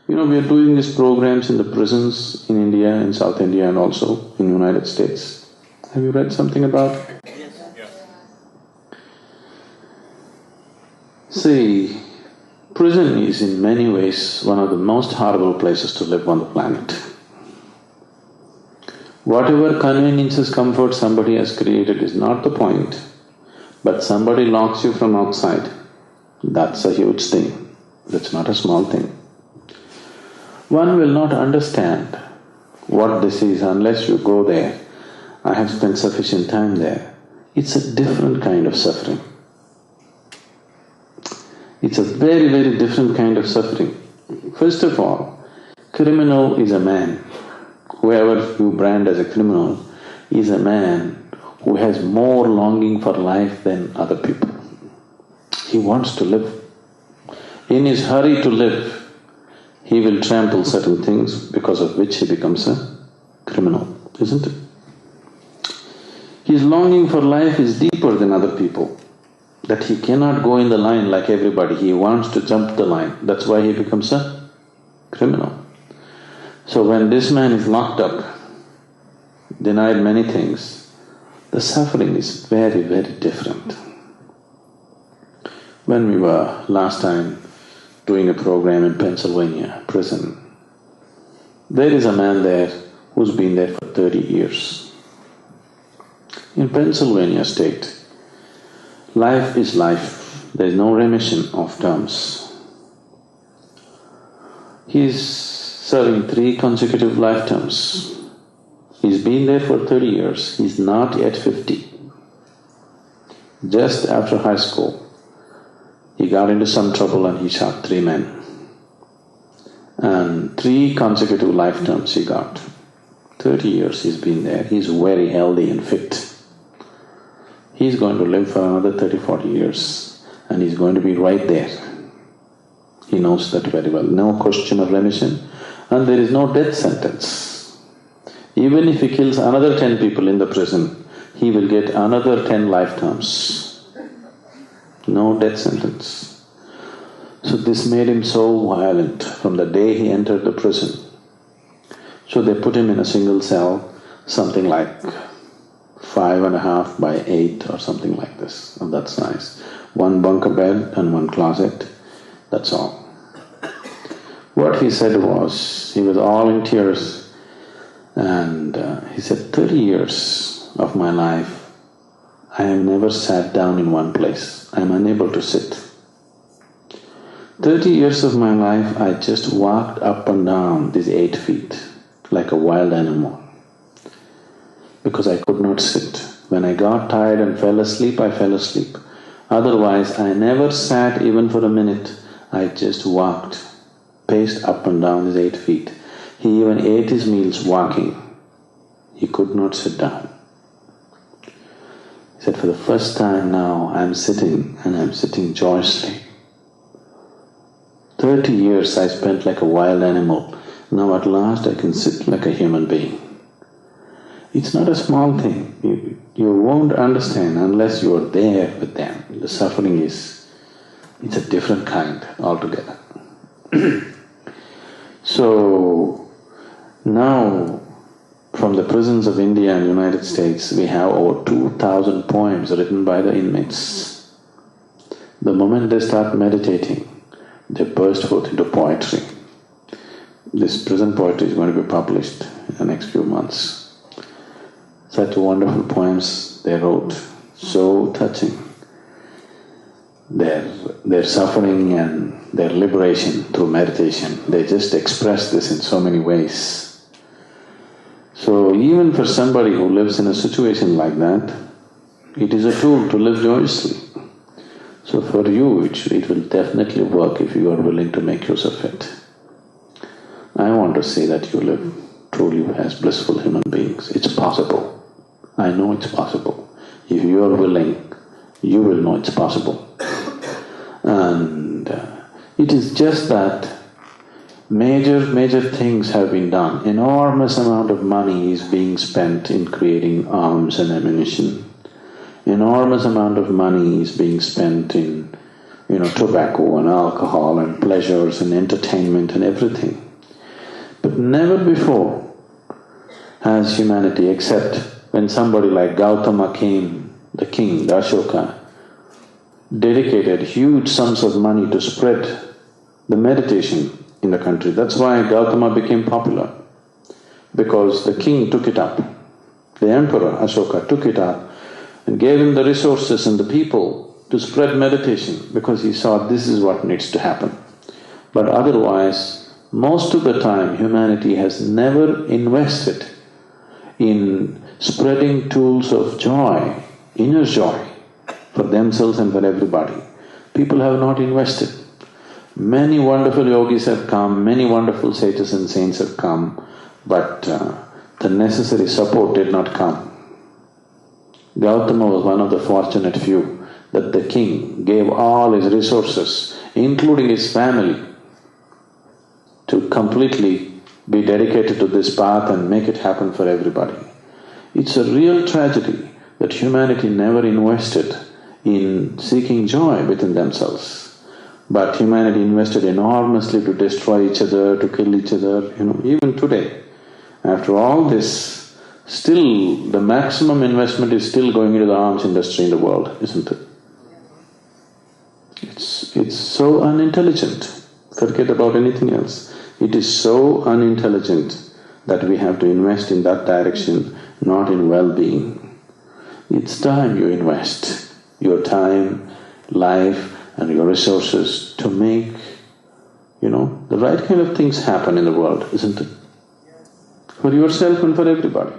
We are doing these programs in the prisons in India, in South India and also in United States. Have you read something about it? See, prison is in many ways one of the most horrible places to live on the planet. Whatever conveniences, comfort somebody has created is not the point, but somebody locks you from outside. That's a huge thing. That's not a small thing. One will not understand what this is unless you go there. I have spent sufficient time there. It's a different kind of suffering. It's a very, very different kind of suffering. First of all, criminal is a man. Whoever you brand as a criminal is a man who has more longing for life than other people. He wants to live. In his hurry to live, he will trample certain things because of which he becomes a criminal, isn't it? His longing for life is deeper than other people, that he cannot go in the line like everybody, he wants to jump the line, that's why he becomes a criminal. So when this man is locked up, denied many things, the suffering is very, very different. When we were last time doing a program in Pennsylvania prison, there is a man there who's been there for 30 years. In Pennsylvania state, life is life, there is no remission of terms. He's serving 3 consecutive life terms. He's been there for 30 years, he's not yet 50. Just after high school, he got into some trouble and he shot 3 men. And 3 consecutive life terms he got. 30 years he's been there, he's very healthy and fit. He's going to live for another 30-40 years and he's going to be right there. He knows that very well, no question of remission and there is no death sentence. Even if he kills another 10 people in the prison, he will get another 10 life terms. No death sentence. So this made him so violent from the day he entered the prison. So they put him in a single cell, something like 5.5 by 8 or something like this, of that size. 1 bunker bed and 1 closet, that's all. What he said was, he was all in tears and he said, 30 years of my life, I have never sat down in one place, I am unable to sit. 30 years of my life, I just walked up and down these 8 feet like a wild animal because I could not sit. When I got tired and fell asleep, I fell asleep. Otherwise, I never sat even for a minute, I just walked, paced up and down these 8 feet. He even ate his meals walking. He could not sit down. He said, for the first time now, I'm sitting and I'm sitting joyously. 30 years I spent like a wild animal. Now at last I can sit like a human being. It's not a small thing. You won't understand unless you are there with them. The suffering it's a different kind altogether. So now from the prisons of India and United States, we have over 2,000 poems written by the inmates. The moment they start meditating, they burst forth into poetry. This prison poetry is going to be published in the next few months. Such wonderful poems they wrote, so touching. Their suffering and their liberation through meditation, they just express this in so many ways. So even for somebody who lives in a situation like that, it is a tool to live joyously. So for you, it will definitely work if you are willing to make use of it. I want to say that you live truly as blissful human beings. It's possible. I know it's possible. If you are willing, you will know it's possible. And it is just that major things have been done. Enormous amount of money is being spent in creating arms and ammunition. Enormous amount of money is being spent in tobacco and alcohol and pleasures and entertainment and everything. But never before has humanity, except when somebody like Gautama came, the king, the Ashoka, dedicated huge sums of money to spread the meditation in the country. That's why Gautama became popular, because the king took it up. The emperor Ashoka took it up and gave him the resources and the people to spread meditation, because he saw this is what needs to happen. But otherwise, most of the time humanity has never invested in spreading tools of joy, inner joy, for themselves and for everybody. People have not invested. Many wonderful yogis have come, many wonderful sages and saints have come, but the necessary support did not come. Gautama was one of the fortunate few that the king gave all his resources, including his family, to completely be dedicated to this path and make it happen for everybody. It's a real tragedy that humanity never invested in seeking joy within themselves. But humanity invested enormously to destroy each other, to kill each other, even today. After all this, still the maximum investment is still going into the arms industry in the world, isn't it? It's so unintelligent. Forget about anything else. It is so unintelligent that we have to invest in that direction, not in well-being. It's time you invest your time, life and your resources to make, the right kind of things happen in the world, isn't it? For yourself and for everybody.